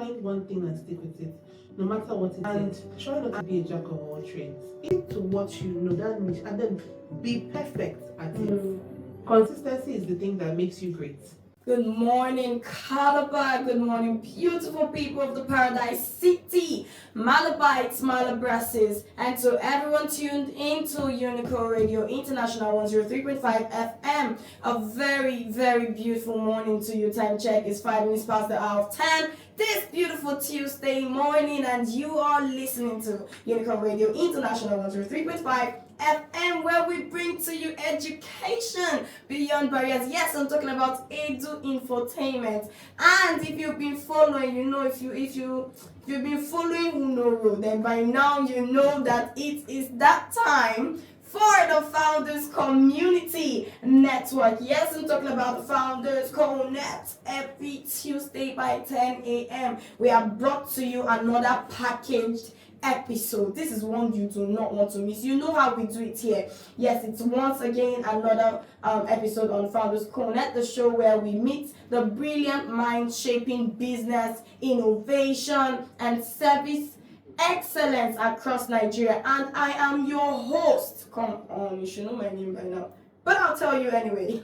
find one thing and stick with it, no matter what it is. And try not to be a jack of all trades. Stick to what you know, that niche, and then be perfect at it. Consistency is the thing that makes you great. Good morning, Calabar. Good morning, beautiful people of the Paradise City, Malabites, Malabrasses, and to everyone tuned into Unico Radio International 103.5 FM. A very, very beautiful morning to you. Time check is 5 minutes past the hour of 10. This beautiful Tuesday morning, and you are listening to Unico Radio International 103.5 FM, where we bring to you education beyond barriers. Yes, I'm talking about Edu Infotainment. And if you've been following, if you've been following Unoro, then by now you know that it is that time for the Founders Community Network. Yes, I'm talking about the Founders CoNet. Every Tuesday by 10 a.m. we have brought to you another packaged episode. This is one you do not want to miss. You know how we do it here. Yes, it's once again another episode on Founders CoNet, the show where we meet the brilliant minds shaping business, innovation, and service excellence across Nigeria. And I am your host. Come on, you should know my name by now, but I'll tell you anyway.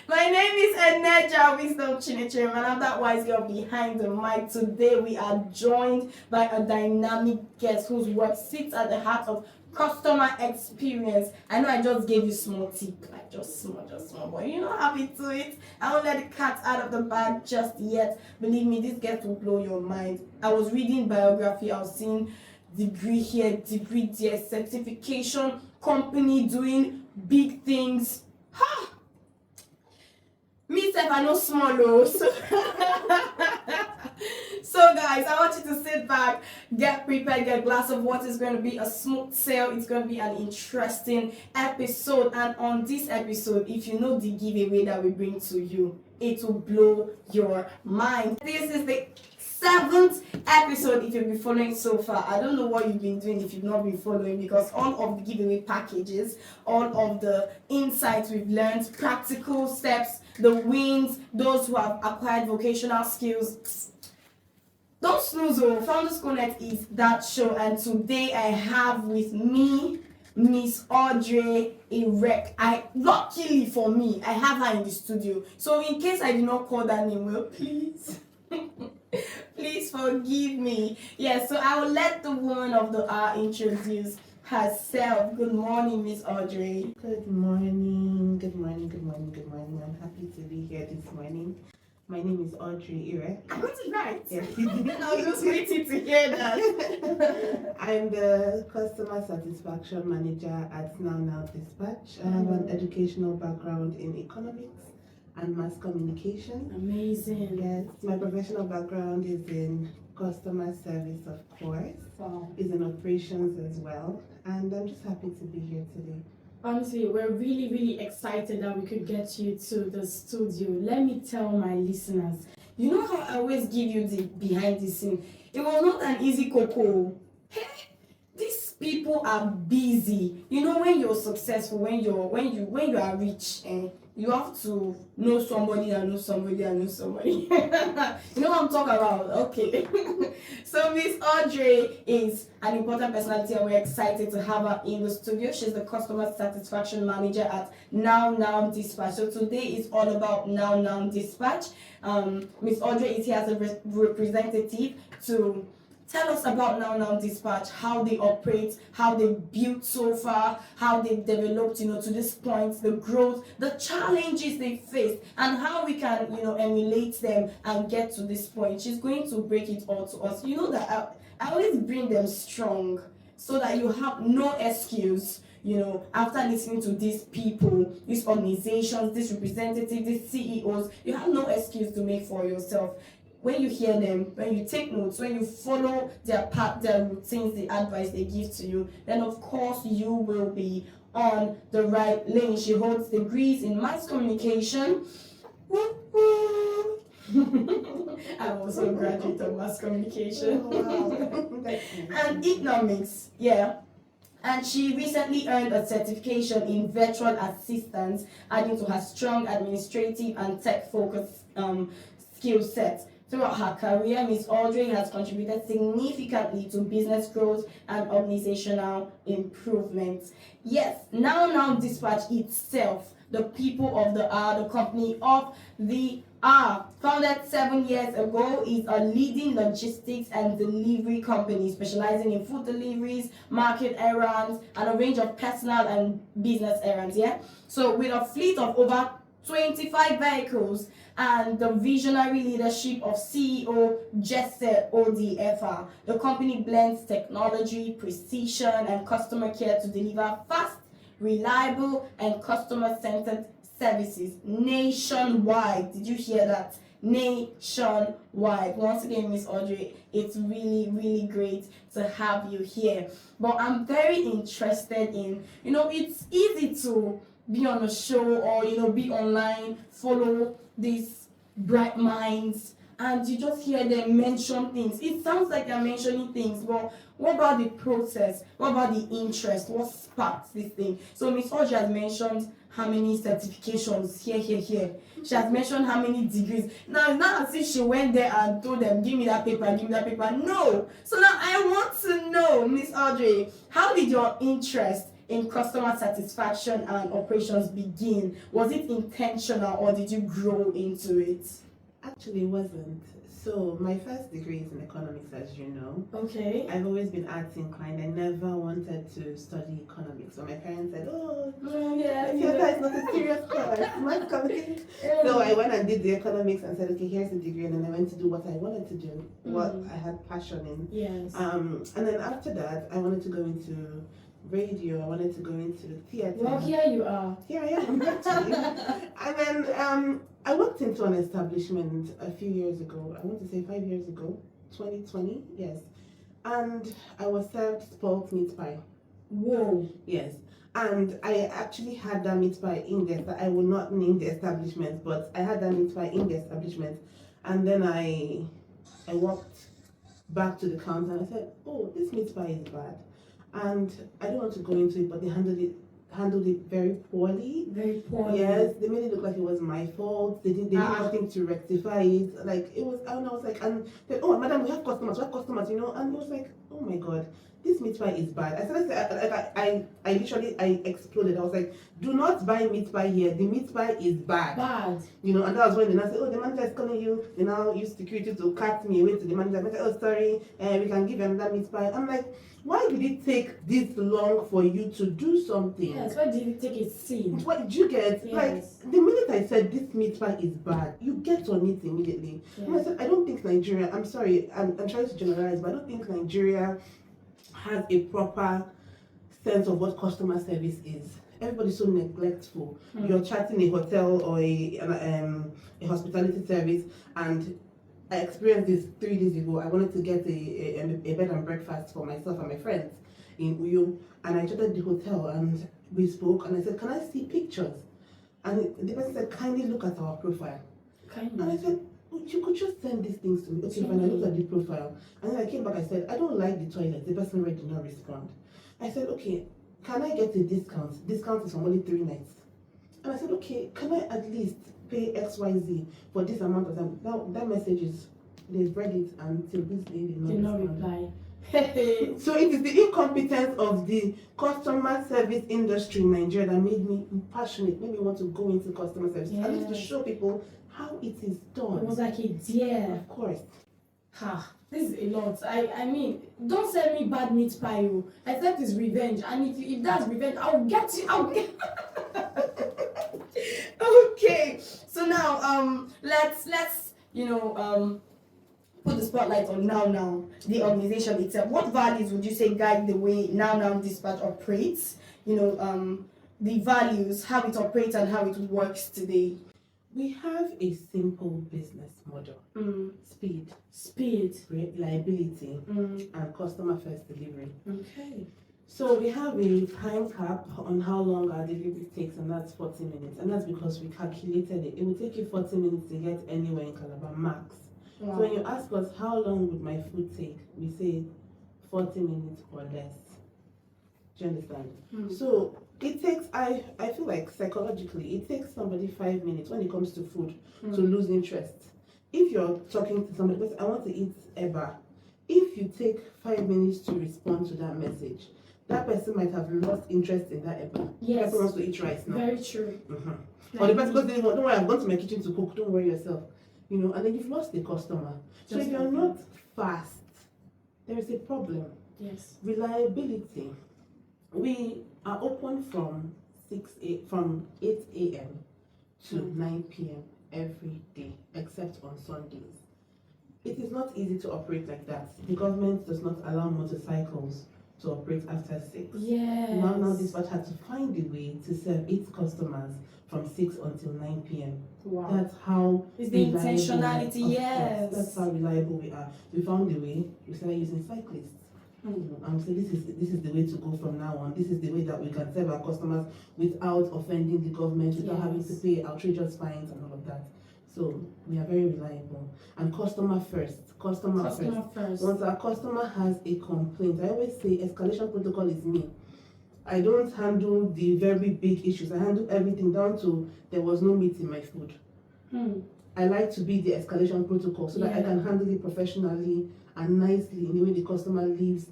My name is Eneja Wisdom Chinechere, and I'm that wise girl behind the mic. Today we are joined by a dynamic guest whose work sits at the heart of customer experience. I know I just gave you small tip, like just small, but you know how we do it. I won't let the cat out of the bag just yet. Believe me, this guest will blow your mind. I was reading biography, I was seeing degree here, degree there, certification, company doing big things. Ha! Me self, I know small so guys, I want you to sit back, get prepared, get a glass of water. It's going to be a smooth sail. It's going to be an interesting episode. And on this episode, if you know the giveaway that we bring to you, it will blow your mind. This is the 7th episode if you've been following so far. I don't know what you've been doing if you've not been following, because all of the giveaway packages, all of the insights we've learned, practical steps, the wins, those who have acquired vocational skills, don't snooze. Founders CoNet is that show, and today I have with me Miss Audrey Irek. Luckily for me, I have her in the studio. So in case I did not call that name well, please. Please forgive me. Yes, so I will let the woman of the hour introduce herself. Good morning, Miss Audrey. Good morning. I'm happy to be here this morning. My name is Audrey Irek. I got it right. Yes. I was just waiting to hear that. I'm the customer satisfaction manager at NowNow Dispatch. I have an educational background in economics and mass communication. Amazing. Yes, my professional background is in customer service, of course. Wow. Is in operations as well. And I'm just happy to be here today. Honestly, we're really, really excited that we could get you to the studio. Let me tell my listeners, you know how I always give you the behind the scene. It was not an easy cocoa. Hey, these people are busy. You know, when you're successful, when you are rich, you have to know somebody that knows somebody that knows somebody. You know what I'm talking about? Okay. So Miss Audrey is an important personality, and we're excited to have her in the studio. She's the customer satisfaction manager at NowNow Dispatch. So today is all about NowNow Dispatch. Miss Audrey is here as a representative to tell us about NowNow Dispatch, how they operate, how they built so far, how they've developed, to this point, the growth, the challenges they faced, and how we can, emulate them and get to this point. She's going to break it all to us. You know that I always bring them strong so that you have no excuse. After listening to these people, these organizations, these representatives, these CEOs, you have no excuse to make for yourself. When you hear them, when you take notes, when you follow their path, their routines, the advice they give to you, then of course you will be on the right lane. She holds degrees in mass communication. I'm also a graduate of mass communication. Oh, wow. And economics, yeah. And she recently earned a certification in virtual assistance, adding to her strong administrative and tech-focused skill set. Throughout her career, Miss Audrey has contributed significantly to business growth and organizational improvement. Yes, NowNow Dispatch itself, the people of the hour, the company of the hour, founded 7 years ago, is a leading logistics and delivery company specializing in food deliveries, market errands, and a range of personal and business errands. Yeah, so with a fleet of over 25 vehicles and the visionary leadership of CEO Jesse ODFR, the company blends technology, precision, and customer care to deliver fast, reliable, and customer-centered services nationwide. Did you hear that? Nationwide. Once again, Miss Audrey, it's really, really great to have you here. But I'm very interested in, it's easy to be on a show or, be online, follow these bright minds, and you just hear them mention things. It sounds like they're mentioning things, but what about the process? What about the interest? What sparks this thing? So Miss Audrey has mentioned how many certifications here. She has mentioned how many degrees. Now it's not as if she went there and told them, give me that paper. No. So now I want to know, Miss Audrey, how did your interest in customer satisfaction and operations begin? Was it intentional or did you grow into it? Actually, it wasn't. So my first degree is in economics, as you know. Okay. I've always been arts inclined. I never wanted to study economics. So my parents said, theater is not a serious course. Math coming. So I went and did the economics and said, okay, here's the degree. And then I went to do what I wanted to do, what I had passion in. Yes. And then after that, I wanted to go into radio. I wanted to go into theater. Well, here you are. Here I am, actually. And then I worked into an establishment a few years ago. I want to say 5 years ago, 2020, yes. And I was served spoiled meat pie. Whoa. Yes. And I actually had that meat pie in there. I will not name the establishment, but I had that meat pie in the establishment. And then I walked back to the counter and I said, oh, this meat pie is bad. And I don't want to go into it, but they handled it very poorly. Very poorly. Yes, they made it look like it was my fault. They did nothing to rectify it. Like it was, I was like, and they, oh, madam, we have customers, and it was like, oh my god, this meat pie is bad. I literally exploded. I was like, do not buy meat pie here. The meat pie is bad. Bad. And that was when they now said, oh, the manager is calling you. They now use security to cut me away to the manager. I said, oh, sorry, we can give you another meat pie. I'm like, why did it take this long for you to do something? Yes, why did it take a scene? What did you get? Yes. Like, the minute I said this meat pie is bad, you get on it immediately. Yes. And I said, I don't think Nigeria, I'm sorry, I'm trying to generalize, but I don't think Nigeria has a proper sense of what customer service is. Everybody's so neglectful. You're chatting a hotel or a hospitality service, and I experienced this 3 days ago. I wanted to get a bed and breakfast for myself and my friends in Uyo, and I chatted the hotel and we spoke, and I said, can I see pictures? And the person said, kindly look at our profile. Kindly. And I said, you could just send these things to me. Okay, fine, I looked at the profile. And then I came back, I said, I don't like the toilet. The person already did not respond. I said, okay, can I get a discount? Discount is for only 3 nights. And I said, okay, can I at least pay XYZ for this amount of time? Now, that message is, they've read it until this day, they did not reply. So it is the incompetence of the customer service industry in Nigeria that made me passionate, made me want to go into customer service. Yes. I need to show people how it is done. It was like a deer. Of course. This is a lot. I mean, don't send me bad meat pie. Except it's revenge. And if that's revenge, I'll get you. Okay. So now let's put the spotlight on NowNow, the organization itself. What values would you say guide the way NowNow Dispatch operates? The values, how it operates and how it works today. We have a simple business model. Speed, reliability, and customer first delivery. Okay. So we have a time cap on how long our delivery takes, and that's 40 minutes. And that's because we calculated it. It will take you 40 minutes to get anywhere in Calabar max. Wow. So when you ask us how long would my food take, we say 40 minutes or less. Do you understand? So it takes, I feel like psychologically, it takes somebody 5 minutes when it comes to food to lose interest. if you're talking to somebody, I want to eat eba. If you take 5 minutes to respond to that message, that person might have lost interest in that eba. The Yes. person wants to eat rice now. Very true. Or the person goes, don't worry, I've gone to my kitchen to cook, don't worry yourself. And then you've lost the customer. So if you're not fast, there is a problem. Yes. Reliability. We are open from 8 a.m. to 9 p.m. every day, except on Sundays. It is not easy to operate like that. The government does not allow motorcycles to operate after 6. Yes. NowNow Dispatch had to find a way to serve its customers from 6 until 9 p.m. Wow. That's how It's the reliable, intentionality, yes. That's how reliable we are. We found a way. We started using cyclists. And we said this is the way to go from now on. This is the way that we can serve our customers without offending the government, without having to pay outrageous fines and all of that. So we are very reliable. And customer first. Customer first. Once our customer has a complaint, I always say escalation protocol is me. I don't handle the very big issues. I handle everything down to there was no meat in my food. I like to be the escalation protocol so that I can handle it professionally and nicely in the way the customer leaves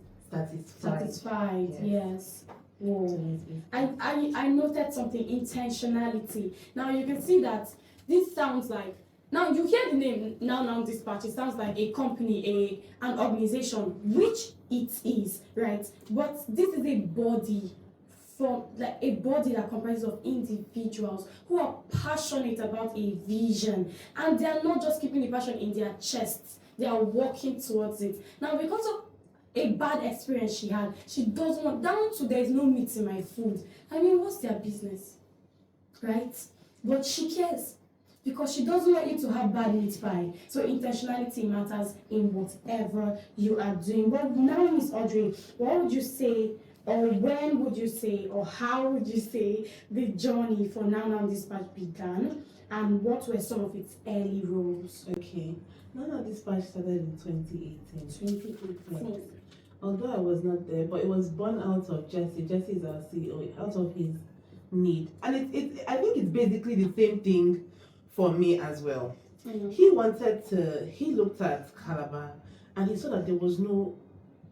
satisfied. Yes. Whoa. I noted something, intentionality. Now you can see that this sounds like, now you hear the name NowNow Dispatch, it sounds like a company, an organization, which it is, right? But this is a body that comprises of individuals who are passionate about a vision, and they are not just keeping the passion in their chests, they are working towards it. Now, because of a bad experience she had, she doesn't want, down to there is no meat in my food. I mean, what's their business, right? But she cares because she doesn't want you to have bad meat pie. So intentionality matters in whatever you are doing. Well, now, Miss Audrey, what would you say, or when would you say, or how would you say the journey for NowNow Dispatch began, and what were some of its early roles? Okay, NowNow Dispatch started in 2018. 2018. Although I was not there, but it was born out of Jesse. Jesse is our CEO, out of his need. And I think it's basically the same thing for me as well. He looked at Calabar and he saw that there was no.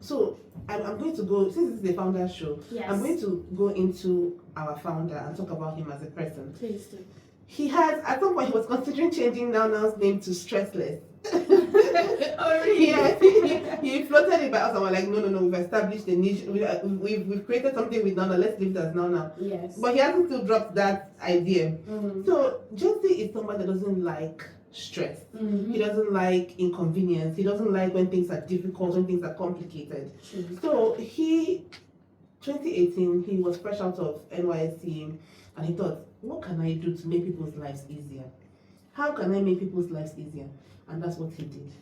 So I'm going to go, since this is the founder show, I'm going to go into our founder and talk about him as a person. Please do. He had, at some point, he was considering changing NowNow's name to Stressless. Oh, really? Yes, he floated it by us and we're like, no, we've established a niche. We've created something with NowNow, let's leave it as NowNow. Yes. But he hasn't still dropped that idea. So Jesse is somebody that doesn't like stress. He doesn't like inconvenience. He doesn't like when things are difficult, when things are complicated. So 2018, he was fresh out of NYSC and he thought, what can I do to make people's lives easier? How can I make people's lives easier? And that's what he did.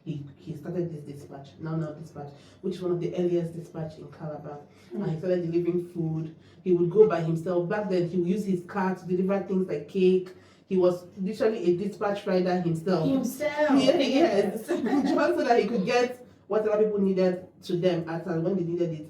He started this dispatch, NowNow Dispatch, which is one of the earliest dispatch in Calabar. And he started delivering food. He would go by himself. Back then, he would use his car to deliver things like cake. He was literally a dispatch rider himself. Yes. Just so that he could get whatever people needed to them when they needed it.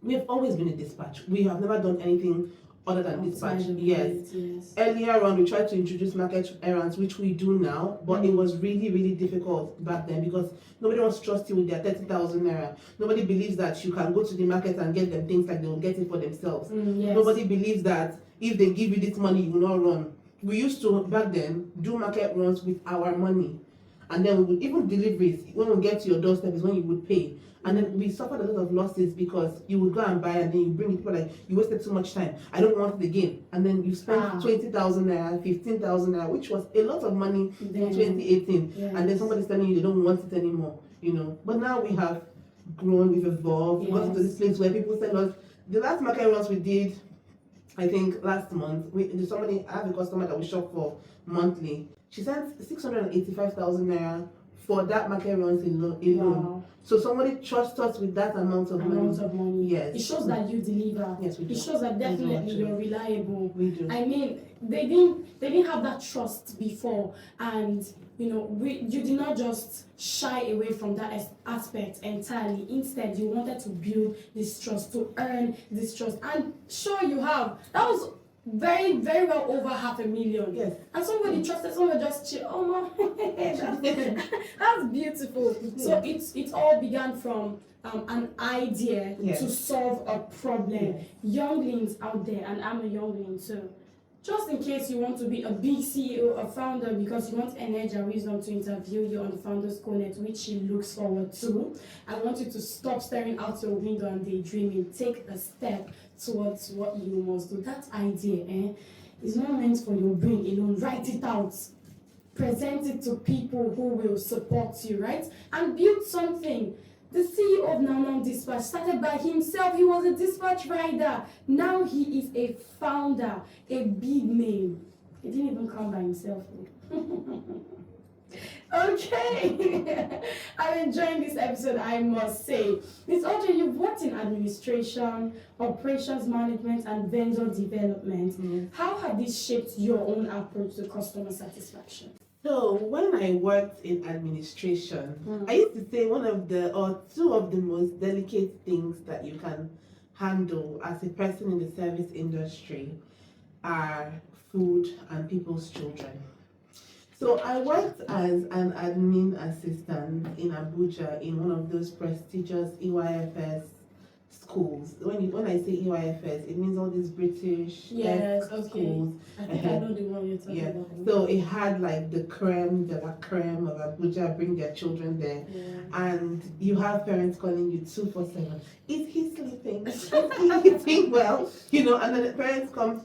We have always been a dispatch. We have never done anything other than dispatch. Yes. Earlier on, we tried to introduce market errands, which we do now, but it was really, really difficult back then because nobody wants to trust you with their 30,000 naira. Nobody believes that you can go to the market and get them things like they will get it for themselves. Nobody believes that if they give you this money, you will not run. We used to, back then, do market runs with our money. And then we would, even deliveries, when we get to your doorstep is when you would pay. And then we suffered a lot of losses because you would go and buy and then you bring it, people like, you wasted too much time. I don't want it again. And then you spent 20,000 naira, 15,000 naira, which was a lot of money in 2018. And then somebody's telling you they don't want it anymore, But now we have grown, we've evolved, we got into this place where people send us, the last market runs we did, I think last month, I have a customer that we shop for monthly. She sent 685,000 naira for that market runs alone. Wow. So somebody trusts us with that amount of money. Yes. It shows that you deliver. Yes, we do. It shows that definitely you're reliable. We do. I mean, they didn't have that trust before, and you did not just shy away from that aspect entirely. Instead, you wanted to build this trust, to earn this trust, and sure you have. That was very, very well over 500,000. Yes. And somebody trusted, someone just chill. Oh no, that's beautiful. So it all began from an idea to solve a problem. Younglings out there, and I'm a youngling too. Just in case you want to be a big CEO, a founder, because you want Energy and Wisdom to interview you on the Founders CoNet, which she looks forward to, I want you to stop staring out your window and daydreaming. Take a step towards what you must do. That idea is not meant for your brain alone. Write it out. Present it to people who will support you, right? And build something. The CEO of NowNow Dispatch started by himself. He was a dispatch rider. Now he is a founder, a big name. He didn't even come by himself. Okay. I'm enjoying this episode, I must say. Miss Audrey, you've worked in administration, operations management, and vendor development. How have these shaped your own approach to customer satisfaction? So when I worked in administration, I used to say two of the most delicate things that you can handle as a person in the service industry are food and people's children. So I worked as an admin assistant in Abuja in one of those prestigious EYFS schools. When I say EYFS, it means all these British schools. I think I know the one you're talking about. So it had like the creme de la creme of Abuja, bring their children there. And you have parents calling you 247. Is he sleeping? Is he eating well? And then the parents come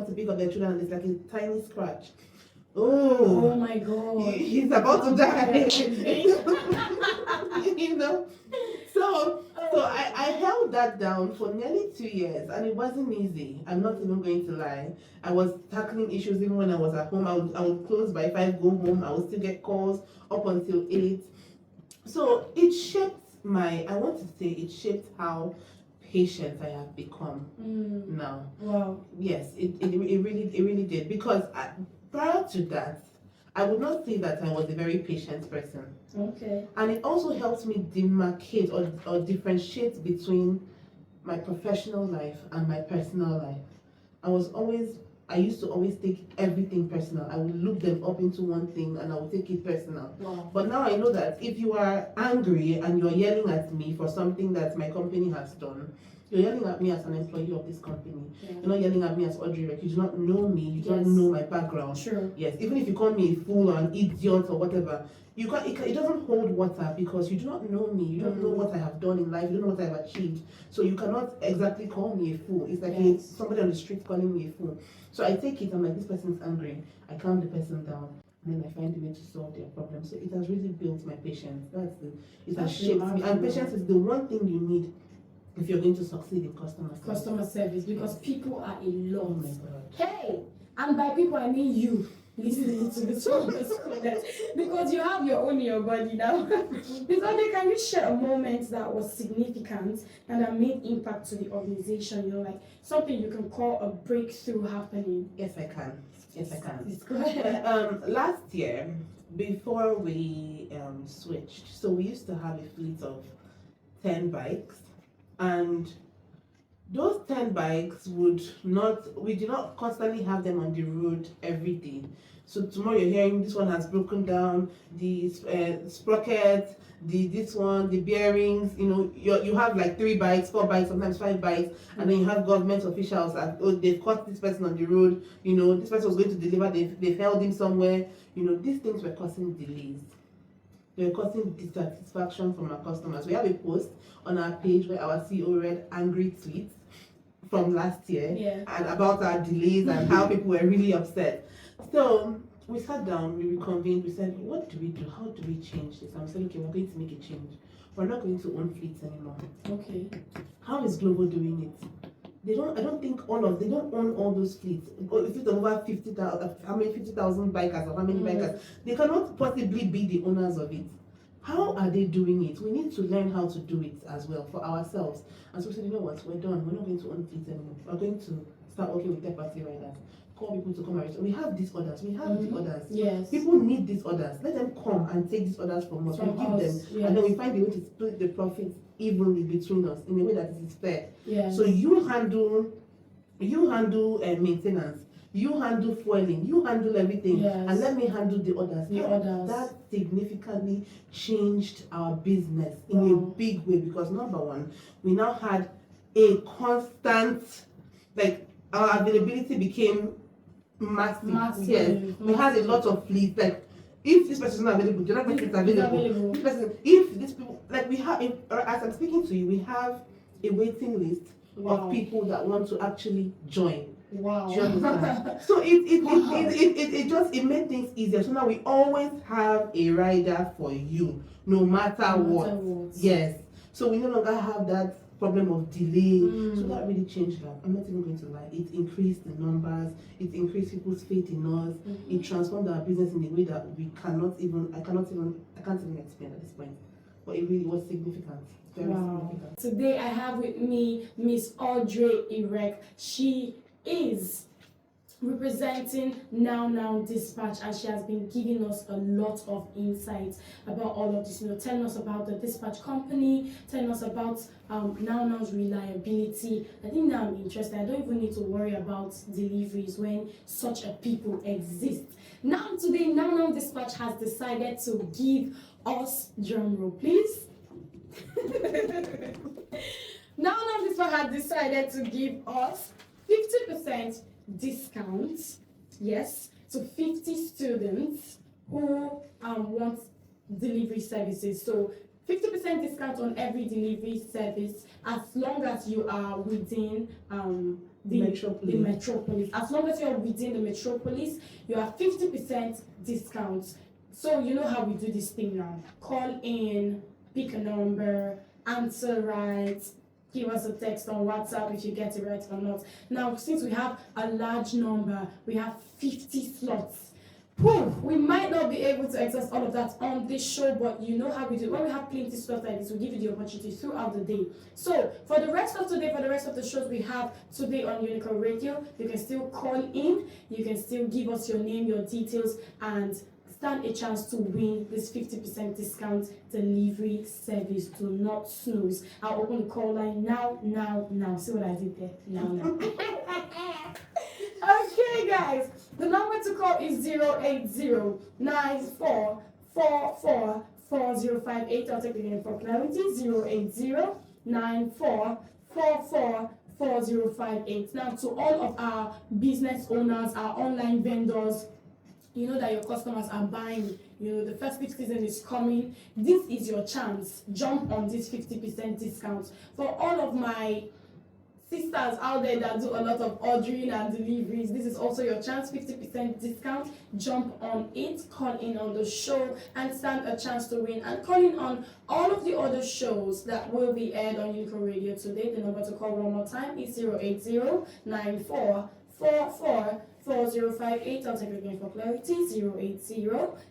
to pick up their children and it's like a tiny scratch. Oh my God. He's about to die. So I held that down for nearly 2 years, and it wasn't easy. I'm not even going to lie. I was tackling issues even when I was at home. I would close by 5, go home. I would still get calls up until 8. So it shaped it shaped how patient I have become now. Wow. Yes, it really did, because prior to that, I would not say that I was a very patient person. Okay. And it also helps me demarcate or differentiate between my professional life and my personal life. I used to always take everything personal. I would look them up into one thing and I would take it personal. Wow. But now I know that if you are angry and you're yelling at me for something that my company has done, you're yelling at me as an employee of this company. You're not yelling at me as Audrey Irek. You do not know me. You don't know my background. Sure. Yes. Even if you call me a fool or an idiot or whatever, it doesn't hold water, because you do not know me. You don't know what I have done in life. You don't know what I have achieved. So you cannot exactly call me a fool. It's like somebody on the street calling me a fool. So I take it, I'm like, this person's angry. I calm the person down, and then I find a way to solve their problem. So it has really built my patience. It has shaped me. And patience is the one thing you need if you're going to succeed in customer service, because people are a lot. Oh my God. Hey, and by people I mean you listening to this one, because you have your own in your body now. Because can you share a moment that was significant and that made impact to the organization? Like something you can call a breakthrough happening. Yes, I can. Please go ahead. Last year, before we switched, so we used to have a fleet of 10 bikes. And those 10 bikes we do not constantly have them on the road every day. So tomorrow you're hearing this one has broken down, the sprocket, the bearings, you have like 3 bikes, 4 bikes, sometimes 5 bikes, and then you have government officials that, they've caught this person on the road, this person was going to deliver, they've held him somewhere, these things were causing delays. They were causing dissatisfaction from our customers. We have a post on our page where our CEO read angry tweets from last year and about our delays and how people were really upset. So we sat down, we reconvened, we said, what do we do? How do we change this? And we said, okay, we're going to make a change. We're not going to own fleets anymore. Okay. How is Global doing it? They don't own all those fleets. If it's over 50,000, how many 50,000 bikers or how many bikers? They cannot possibly be the owners of it. How are they doing it? We need to learn how to do it as well for ourselves. And so we said, you know what, we're done. We're not going to own fleets anymore. We're going to start working with third-party riders. Call people to come and we have these orders. We have the orders. Yes. People need these orders. Let them come and take these orders from us. We give them, and then we find a way to split the profits evenly between us in a way that is fair. Yes. So you handle You handle maintenance. You handle fueling. You handle everything. Yes. And let me handle the others. The others. That significantly changed our business in a big way because number one, we now had a constant, like our availability became massive. Yes. We had a lot of fleet. Like if this person is not available, the other person is available. This person, if these people, like we have, as I'm speaking to you, we have a waiting list of people that want to actually join. Wow. Do you understand? So it just made things easier. So now we always have a rider for you, no matter what. Yes. So we no longer have that problem of delay. So that really changed that. I'm not even going to lie. It increased the numbers. It increased people's faith in us. It transformed our business in a way that I can't even explain at this point. But it really was significant. Very significant. Today I have with me Miss Audrey Irek. She is representing NowNow Dispatch, and she has been giving us a lot of insights about all of this, telling us about the dispatch company, telling us about NowNow's reliability. I think now I'm interested. I don't even need to worry about deliveries when such a people exist. Now today NowNow Dispatch has decided to give us, drum roll please. NowNow Dispatch has decided to give us 50% discount, yes, to 50 students who want delivery services. So 50% discount on every delivery service as long as you are within the metropolis. As long as you are within the metropolis, you have 50% discount. So you know how we do this thing now. Call in, pick a number, answer right, give us a text on WhatsApp if you get it right or not. Now, since we have a large number, we have 50 slots. We might not be able to exhaust all of that on this show, but you know how we do. When we have plenty slots like this, we give you the opportunity throughout the day. So, for the rest of today, for the rest of the shows we have today on Unicorn Radio, you can still call in, you can still give us your name, your details, and stand a chance to win this 50% discount delivery service. Do not snooze. I'll open the call line now. See what I did there? Now. Okay, guys. The number to call is 080-9444-4058. I'll take it again for clarity. 080-9444-4058. Now, to all of our business owners, our online vendors, you know that your customers are buying, the festive season is coming. This is your chance. Jump on this 50% discount. For all of my sisters out there that do a lot of ordering and deliveries, this is also your chance. 50% discount. Jump on it. Call in on the show and stand a chance to win. And call in on all of the other shows that will be aired on Unicorn Radio today. The number to call one more time is 080-9444-4058. I'll take it again for clarity.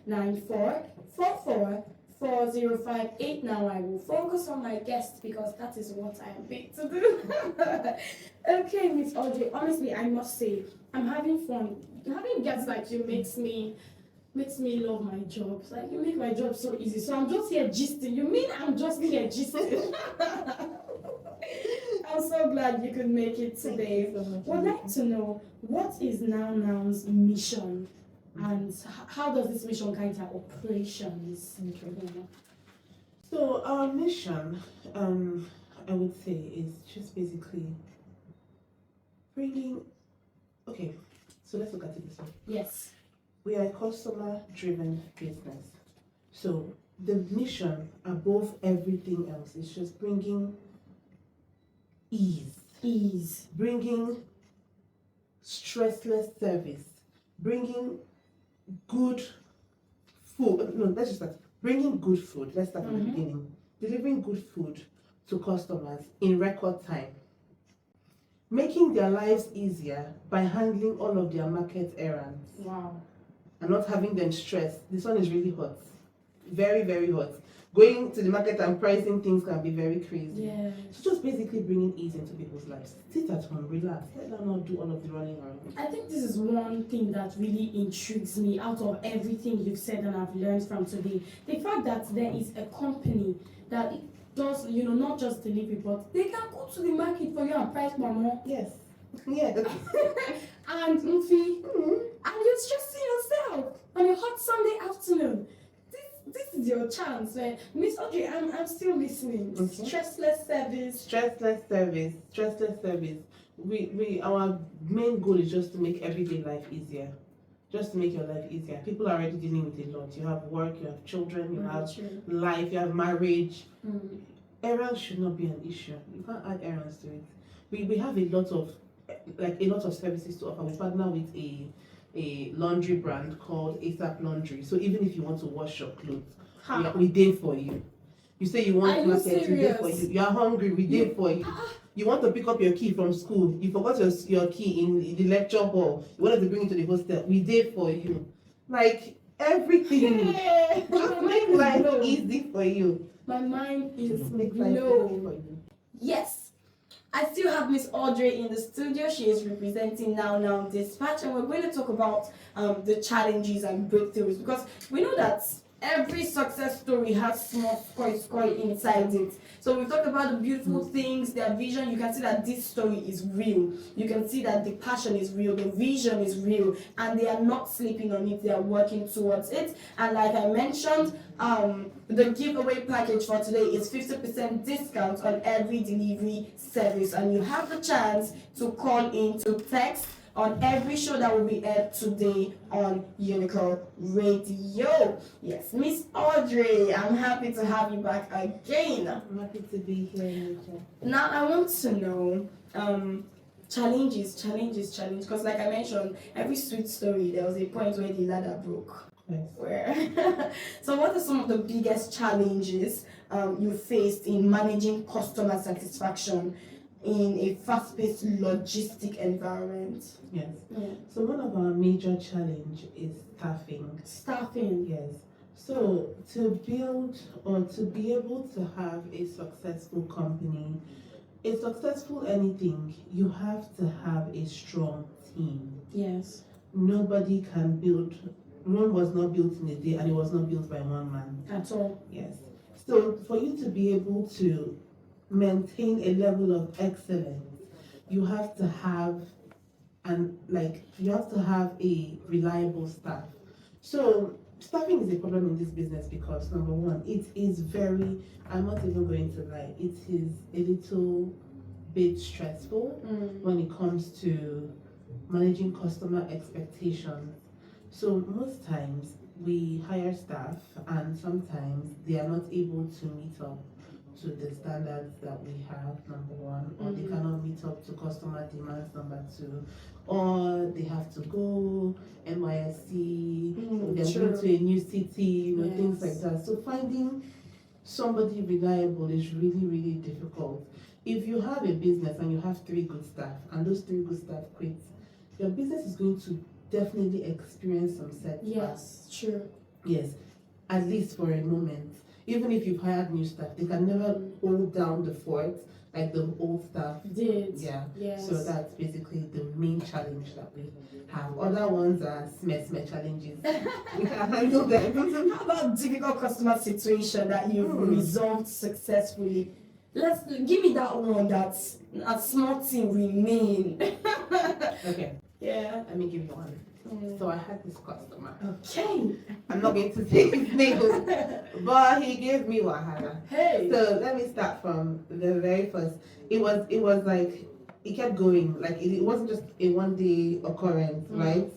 080-9444-4058. Now I will focus on my guest because that is what I am paid to do. Okay, Miss Audrey, honestly, I must say, I'm having fun. Having guests like you makes me love my job. Like, you make my job so easy. So I'm just here gisting. You mean I'm just here gisting? I'm so glad you could make it today. Would like to know, what is NowNow's mission and how does this mission guide our operations? So our mission, I would say, is just basically bringing. Okay, so let's look at it this way. Yes. We are a customer-driven business. So the mission above everything else is just bringing ease, bringing stressless service, bringing good food. No, let's just start. Bringing good food. Let's start at the beginning. Delivering good food to customers in record time. Making their lives easier by handling all of their market errands. Wow. And not having them stressed. This one is really hot. Very, very hot. Going to the market and pricing things can be very crazy. Yeah. So just basically bringing ease into people's lives. Sit at home, relax. Let them not do all of the running around. I think this is one thing that really intrigues me out of everything you've said and I've learned from today. The fact that there is a company that does, not just delivery, but they can go to the market for you and price more. Yes. Yes. And Mfi, and you're stressing yourself on a hot Sunday afternoon. This is your chance, man. Miss Audrey, I'm still listening. Stressless service. Stressless service. Stressless service. Our main goal is just to make everyday life easier. Just to make your life easier. People are already dealing with a lot. You have work, you have children, you have life, you have marriage. Errands should not be an issue. You can't add errands to it. We have a lot of services to offer. We partner with a laundry brand called ASAP Laundry. So even if you want to wash your clothes, we did for you. You say you want market, we did for you. You are hungry, we did for you. You want to pick up your key from school, you forgot your key in the lecture hall, you wanted to bring it to the hostel, we did for you. Like everything. Just make life easy for you. My mind is make life easy for you. Yes. I still have Miss Audrey in the studio. She is representing NowNow Dispatch, and we're going to talk about the challenges and breakthroughs, because we know that every success story has small score inside it. So we've talked about the beautiful things, their vision. You can see that this story is real. You can see that the passion is real, the vision is real, and they are not sleeping on it. They are working towards it. And like I mentioned, the giveaway package for today is 50% discount on every delivery service, and you have the chance to call in, to text on every show that will be aired today on Unicorn Radio. Yes, Miss Audrey, I'm happy to have you back again. I'm happy to be here, Nature. Now I want to know challenges, because like I mentioned, every sweet story there was a point where the ladder broke. Yes. Where so what are some of the biggest challenges you faced in managing customer satisfaction in a fast-paced logistic environment? Yes. So one of our major challenge is staffing. Staffing. Yes. So to build or to be able to have a successful company, a successful anything, you have to have a strong team. Yes. Nobody can build. Rome was not built in a day, and it was not built by one man. At all. Yes. So for you to be able to maintain a level of excellence, you have to have a reliable staff. So staffing is a problem in this business because number one, it is very, I'm not even going to lie, it is a little bit stressful when it comes to managing customer expectations. So most times we hire staff and sometimes they are not able to meet up to the standards that we have, number one, or they cannot meet up to customer demands, number two, or they have to go NYSC, they're going to a new city, things like that. So finding somebody reliable is really, really difficult. If you have a business and you have 3 good staff and those 3 good staff quit, your business is going to definitely experience some setbacks. Yes, true. Yes, at least for a moment. Even if you've hired new staff, they can never hold down the fort like the old staff did. Yeah. Yes. So that's basically the main challenge that we have. Other ones are smeh challenges. We can handle them. How about difficult customer situation that you've resolved successfully? Give me that one that's a small thing remain. Okay. Yeah. Let me give you one. So I had this customer. Okay. I'm not going to say his name, but he gave me wahala. Hey. So let me start from the very first. It was like it kept going. Like it wasn't just a one-day occurrence, right?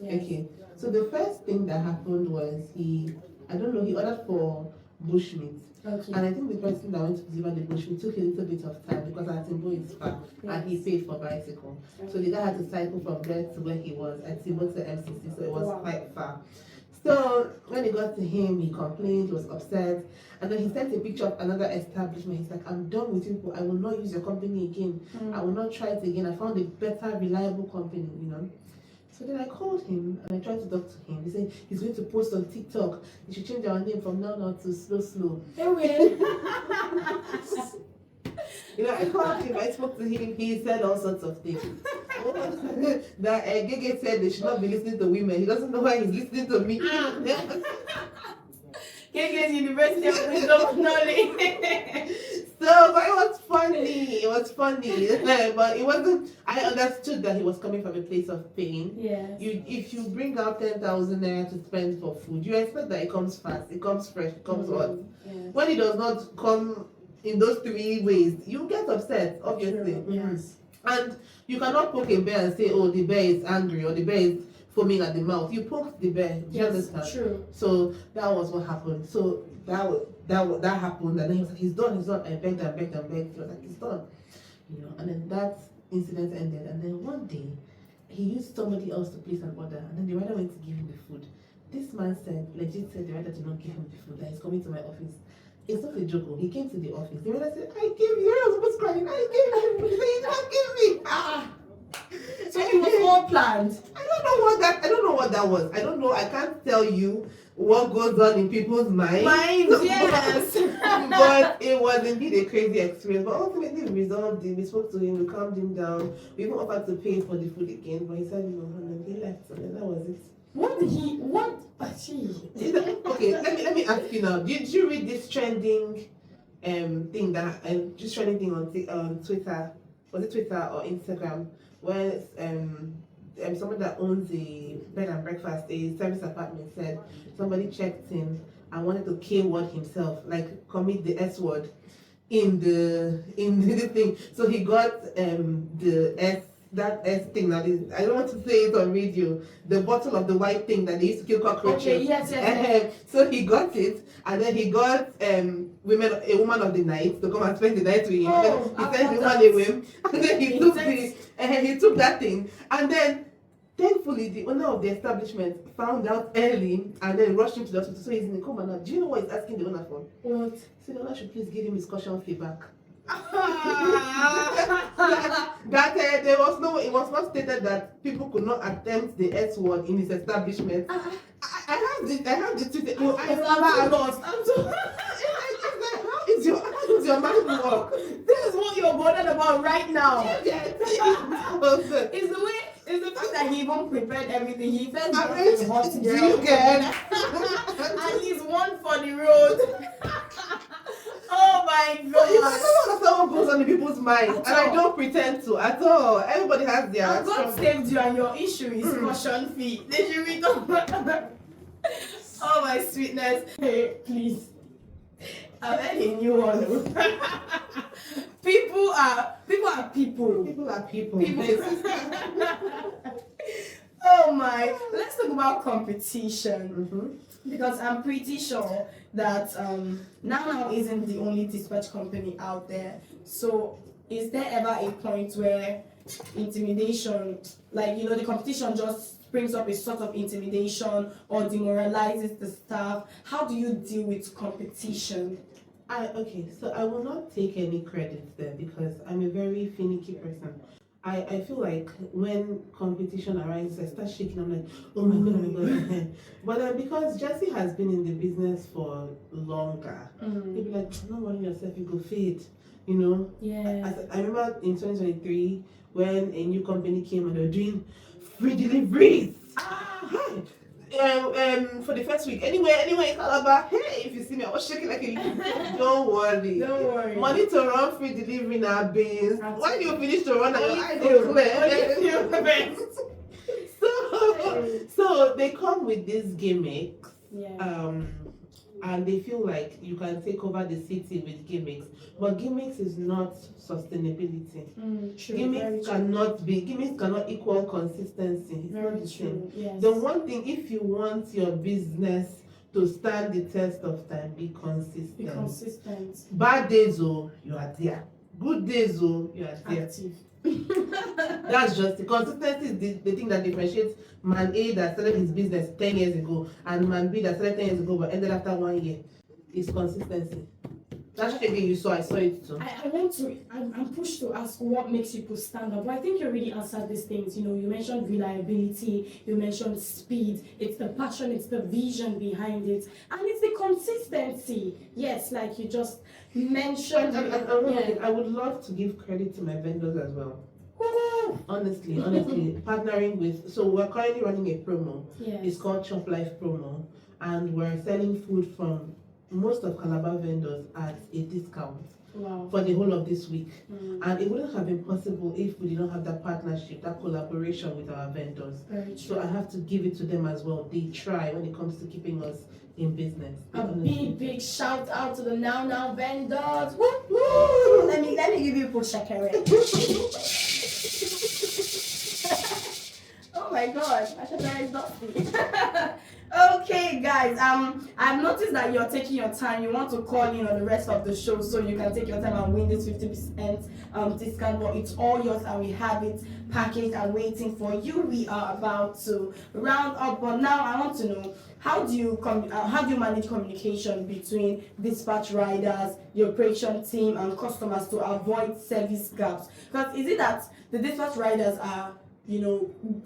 Yes. Okay. So the first thing that happened was he ordered for bushmeat. Okay. And I think the person that went to deliver the bushmeat took a little bit of time because Atimbo is far and he paid for bicycle. So the guy had to cycle from there to where he was, Atimbo to MCC, so it was quite far. So when it got to him, he complained, he was upset, and then he sent a picture of another establishment. He's like, I'm done with you, I will not use your company again. I will not try it again. I found a better, reliable company, So then I called him and I tried to talk to him. He said he's going to post on TikTok. You should change our name from NowNow to Slow. I called him, I spoke to him, he said all sorts of things. That Gege said they should not be listening to women. He doesn't know why he's listening to me. Gege's University of Wisdom of Knowledge. So, but it was funny. It was funny, but it wasn't. I understood that he was coming from a place of pain. Yes. If you bring out 10,000 naira to spend for food, you expect that it comes fast, it comes fresh, it comes hot. Yes. When it does not come in those three ways, you get upset, obviously. True. Yes. And you cannot poke a bear and say, "Oh, the bear is angry," or "The bear is foaming at the mouth." You poked the bear. Do you understand? True. So that was what happened. So that happened, and then he was like, "He's done, he's done." I begged and begged and begged. He was like, "He's done," And then that incident ended. And then one day, he used somebody else to place an order, and then the rider went to give him the food. This man legit said the rider did not give him the food. That he's coming to my office. It's not a joke. He came to the office. The rider said, "I gave you." I was almost crying. "I gave you." He said, "You don't give me." So it was all planned. I don't know what that was. I don't know. I can't tell you what goes on in people's minds. Yes. But it was indeed a crazy experience. But ultimately we resolved it. We spoke to him, we calmed him down. We even offered to pay for the food again, but he said no, and then he left. And then that was it. What? Okay, let me ask you now. Did you read this trending thing just trending thing on Twitter? Was it Twitter or Instagram? Where someone that owns a bed and breakfast, a service apartment, said somebody checked him and wanted to K-word himself, like commit the S word in the thing. So he got that S thing that is, I don't want to say it on radio, the bottle of the white thing that they used to kill cockroaches. Okay, yes. So he got it, and then he got a woman of the night to come and spend the night with him. Oh, he sent the woman away, and then he took that thing, and then thankfully the owner of the establishment found out early and then rushed him to the hospital. So he's in a coma now. Do you know what he's asking the owner for? What? So the owner should please give him his caution fee back. It was not stated that people could not attempt the S word in his establishment. I have the tweet. I'm lost. I'm so how is your mind work? This is what you're bothered about right now. It's the fact that he even prepared everything. He first got the hot girl. Do you get? At least one for the road. Oh my God! I don't understand what goes on in people's minds, and I don't pretend to at all. Everybody has their. And God saved you, and your issue is caution fee. Did you read on? Oh my sweetness! Hey, please. I've had a new one. People are people. People are people. Oh my! Let's talk about competition. Because I'm pretty sure that NowNow isn't the only dispatch company out there. So is there ever a point where intimidation, like the competition just brings up a sort of intimidation or demoralizes the staff? How do you deal with competition? So I will not take any credit there because I'm a very finicky person. I feel like when competition arises, I start shaking. I'm like, oh my God. But because Jesse has been in the business for longer, he'll be like, don't worry yourself, you go fade. Yeah. I remember in 2023 when a new company came and they were doing free deliveries. For the first week, anywhere in Calabar, hey, if you see me, I was shaking like a leaf. Don't worry. Money to run free delivery now, beans. When you finish to run, I go clear. So they come with this gimmick. Yeah. And they feel like you can take over the city with gimmicks, but gimmicks is not sustainability. True, gimmicks cannot equal consistency. It's very not the same. true. Yes. The one thing, if you want your business to stand the test of time, be consistent. Be consistent. Bad days, you are there. Good days, you are there. Active. That's just the consistency is the thing that differentiates man A that started his business 10 years ago and man B that started 10 years ago but ended after 1 year. Is consistency. That's what again I saw it too. I'm pushed to ask what makes people stand up. But I think you already answered these things. You mentioned reliability, you mentioned speed, it's the passion, it's the vision behind it, and it's the consistency. Yes, like you just mentioned. I would love to give credit to my vendors as well. Honestly, partnering with. So we're currently running a promo. Yes. It's called Chop Life Promo, and we're selling food from most of Calabar vendors at a discount. for the whole of this week. And it wouldn't have been possible if we did not have that partnership, that collaboration with our vendors. So I have to give it to them as well. They try when it comes to keeping us in business. A big shout out to the NowNow vendors. Woo, woo. Let me give you a push shakere. Oh my god, my shakere is not Okay, guys. I've noticed that you're taking your time. You want to call in on the rest of the show, so you can take your time and win this 50% discount. But it's all yours, and we have it packaged and waiting for you. We are about to round up, but now I want to know, how do you manage communication between dispatch riders, the operation team, and customers to avoid service gaps? Because is it that the dispatch riders are,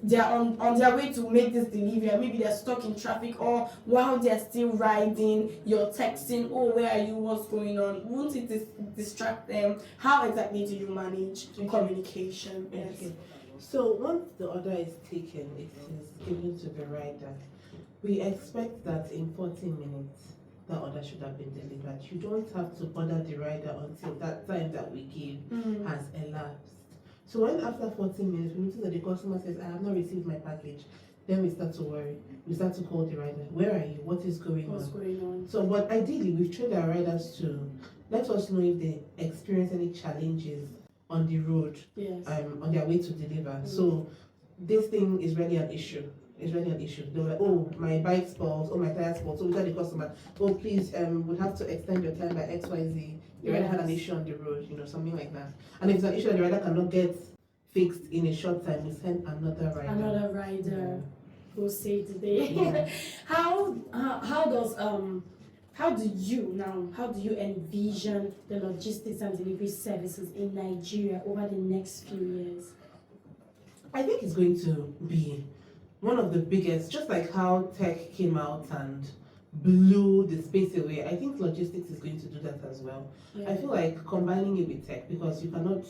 they're on their way to make this delivery, and maybe they're stuck in traffic, or while they're still riding, you're texting, oh, where are you, what's going on? Won't it distract them? How exactly do you manage communication? Yes. Okay. So once the order is taken, it is given to the rider. We expect that in 40 minutes, the order should have been delivered. You don't have to bother the rider until that time that we give has elapsed. So when after 40 minutes, we notice that the customer says, I have not received my package, then we start to worry. We start to call the rider. Where are you? What is going on? So, but ideally, we've trained our riders to let us know if they experience any challenges on the road, on their way to deliver. So this thing is really an issue. It's really an issue. They were like, oh, my bike spoils, oh, my tire spoils. So we tell the customer, oh, please, we'll have to extend your time by XYZ. The rider had an issue on the road, something like that. And if it's an issue that the rider cannot get fixed in a short time, we send another rider. Another rider who saved the day. How do you envision the logistics and delivery services in Nigeria over the next few years? I think it's going to be one of the biggest, just like how tech came out and blew the space away. I think logistics is going to do that as well. I feel like combining it with tech, because you cannot,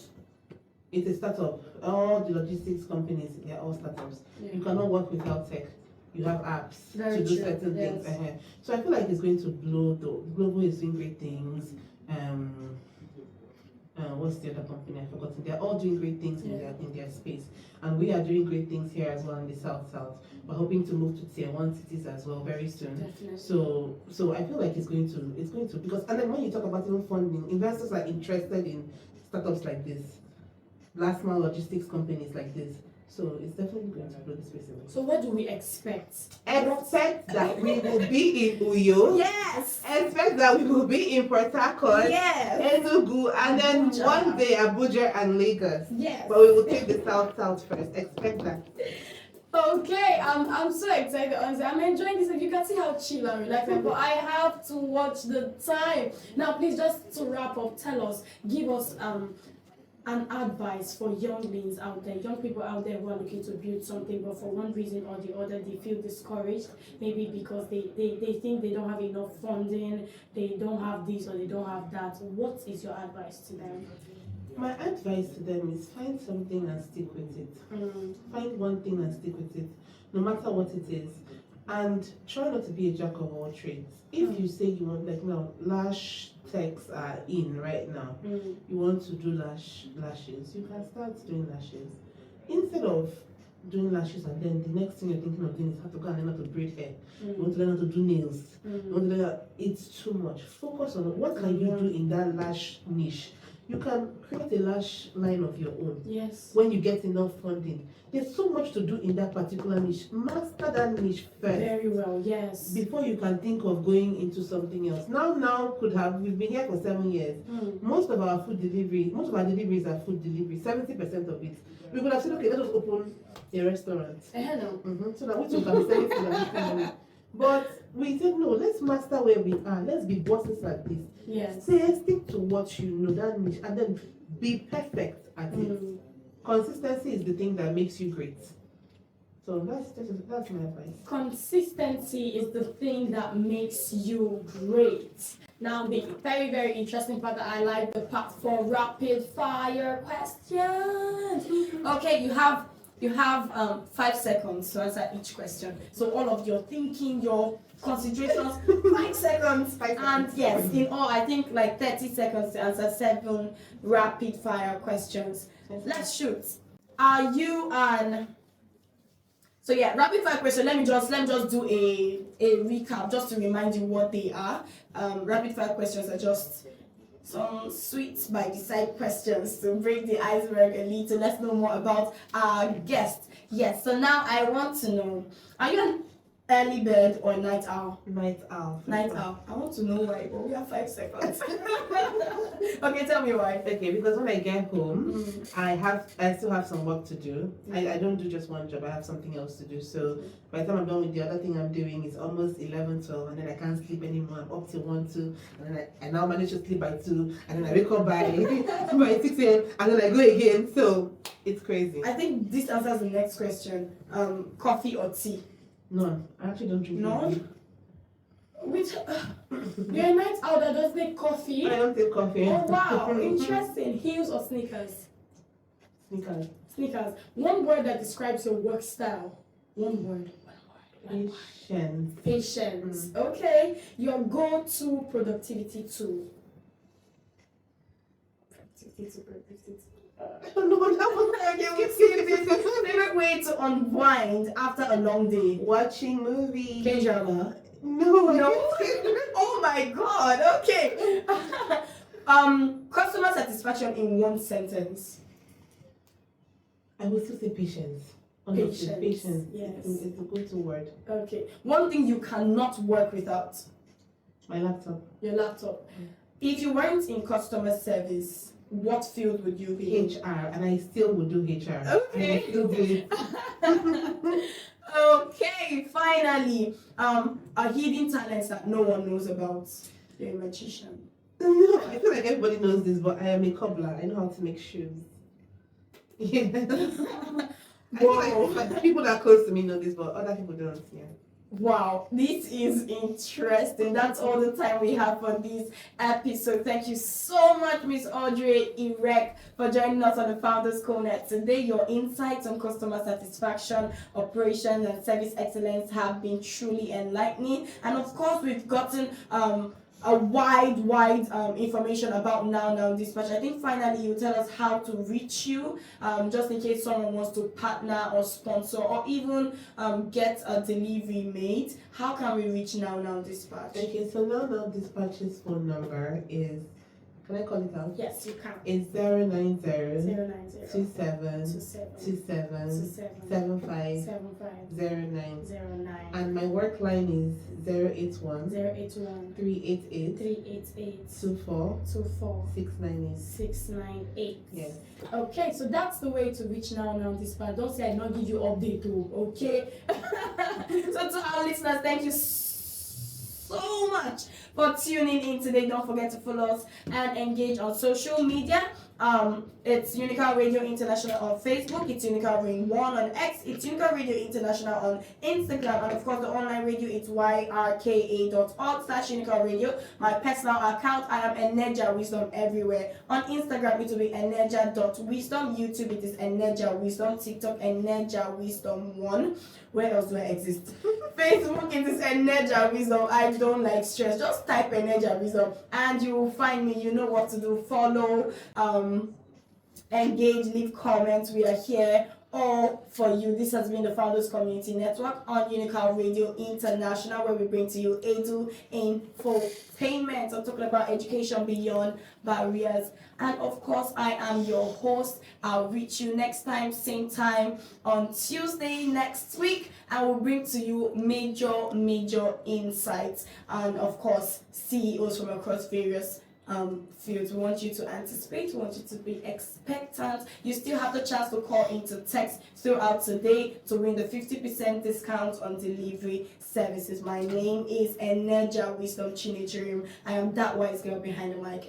it's a startup. All the logistics companies, they're all startups. You cannot work without tech. You have apps to do certain things. So I feel like it's going to blow. Global is doing great things. What's the other company? I've forgotten. They're all doing great things in their space, and we are doing great things here as well in the South. We're hoping to move to tier 1 cities as well very soon. Definitely. So I feel like it's going to because, and then when you talk about even funding, investors are interested in startups like this, last mile logistics companies like this. So it's definitely going to blow the space away. So what do we expect? Expect that we will be in Uyo. Yes. Expect that we will be in Port Harcourt. Yes. Enugu, and then one day Abuja and Lagos. Yes. But we will take the south first. Expect that. Okay, I'm so excited. Honestly, I'm enjoying this. You can see how chill and relaxed, but I have to watch the time. Now, please, just to wrap up, give us an advice for younglings out there, young people out there who are looking to build something, but for one reason or the other, they feel discouraged, maybe because they think they don't have enough funding, they don't have this or they don't have that. What is your advice to them? My advice to them is find something and stick with it. Find one thing and stick with it, no matter what it is. And try not to be a jack of all trades. If you say you want, like now, lash techs are in right now, you want to do lashes, you can start doing lashes. Instead of doing lashes and then the next thing you're thinking of doing is how to go and learn how to braid hair. You want to learn how to do nails. You want to learn it's too much. Focus on what can you do in that lash niche. You can create a lash line of your own. Yes. When you get enough funding. There's so much to do in that particular niche. Master that niche first. Very well, yes. Before you can think of going into something else. We've been here for 7 years. Most of our deliveries are food delivery, 70% of it. We could have said, okay, let us open a restaurant. So that we can be selling food and making money. But we said, no, let's master where we are. Let's be bosses at this. Yes. Stick to what you know, that niche, and then be perfect at it. Consistency is the thing that makes you great. So that's my advice. Consistency is the thing that makes you great. Now, the very, very interesting part that I like, the part for rapid fire questions. Okay, you have 5 seconds to answer each question. So all of your thinking, your considerations, 5 seconds. 5 seconds. And yes, in all, I think like 30 seconds to answer 7 rapid fire questions. Let's shoot. Are you an... So yeah, rapid fire question. Let me just do a recap just to remind you what they are. Rapid fire questions are just some sweet by the side questions to break the iceberg a little. Let's know more about our guest. Yes, so now I want to know, are you an early bird or night owl? Night owl. Night owl. I want to know why, but we have 5 seconds. Okay, tell me why. Okay, because when I get home, I still have some work to do. I don't do just one job, I have something else to do. So by the time I'm done with the other thing I'm doing, it's almost 11, 12, and then I can't sleep anymore. I'm up till 1, 2, and then I now manage to sleep by 2, and then I wake up by 6 a.m. and then I go again. So it's crazy. I think this answers the next question. Coffee or tea? No, I actually don't drink coffee. Which you're a night owl that doesn't take coffee? I don't take coffee. Oh wow, interesting. Heels or sneakers? Sneakers. Sneakers. One word that describes your work style. One word. Patience. Patience. Okay. Your go-to productivity tool. Productivity. I don't know what that was. Favorite way to unwind after a long day. Watching movies. K-drama. No. Oh my god. Okay. Customer satisfaction in 1 sentence. I will still say patience. Honestly, patience. Yes. It's a go-to word. Okay. One thing you cannot work without. My laptop. Your laptop. If you weren't in customer service, what field would you be in? HR, and I still would do HR. Okay. I still do it. Okay, finally, a hidden talent that no one knows about. You're a magician. No, I feel like everybody knows this, but I am a cobbler. I know how to make shoes. Yeah. I feel like people that are close to me know this, but other people don't. Yeah. Wow, this is interesting. That's all the time we have for this episode. Thank you so much, Miss Audrey Irek, for joining us on the Founders CoNet today. Your insights on customer satisfaction, operations, and service excellence have been truly enlightening. And of course, we've gotten a wide information about NowNow Dispatch. I think finally you tell us how to reach you, just in case someone wants to partner or sponsor or even get a delivery made. How can we reach NowNow Dispatch? Okay, so NowNow Dispatch's phone number is, can I call it out? Yes, you can. It's 090 090 27 75 09. And my work line is 081 388 24 698. 698. Yes. Okay, so that's the way to reach NowNow Dispatch. Don't say I not give you update too, okay? So to our listeners, thank you so much for tuning in today. Don't forget to follow us and engage on social media. It's Unical Radio International on Facebook, it's Unical Rain 1 on X, it's Unical Radio International on Instagram, and of course the online radio, it's yrka.org/Unical Radio. My personal account, I am Eneja Wisdom everywhere. On Instagram, it will be eneja.wisdom. YouTube, it is Eneja Wisdom. TikTok, Eneja Wisdom 1. Where else do I exist? Facebook, it is Eneja Wisdom. I don't like stress. Just type Eneja Wisdom and you will find me. You know what to do. Follow, engage, leave comments. We are here all for you. This has been the Founders Community Network on Unical Radio International, where we bring to you Edu Infotainment. I'm talking about education beyond barriers. And of course, I am your host. I'll reach you next time, same time on Tuesday next week, and we'll bring to you major insights, and of course CEOs from across various fields. We want you to anticipate, we want you to be expectant. You still have the chance to call into text throughout today to win the 50% discount on delivery services. My name is Eneja Wisdom Chinichirim. I am that wise girl behind the mic.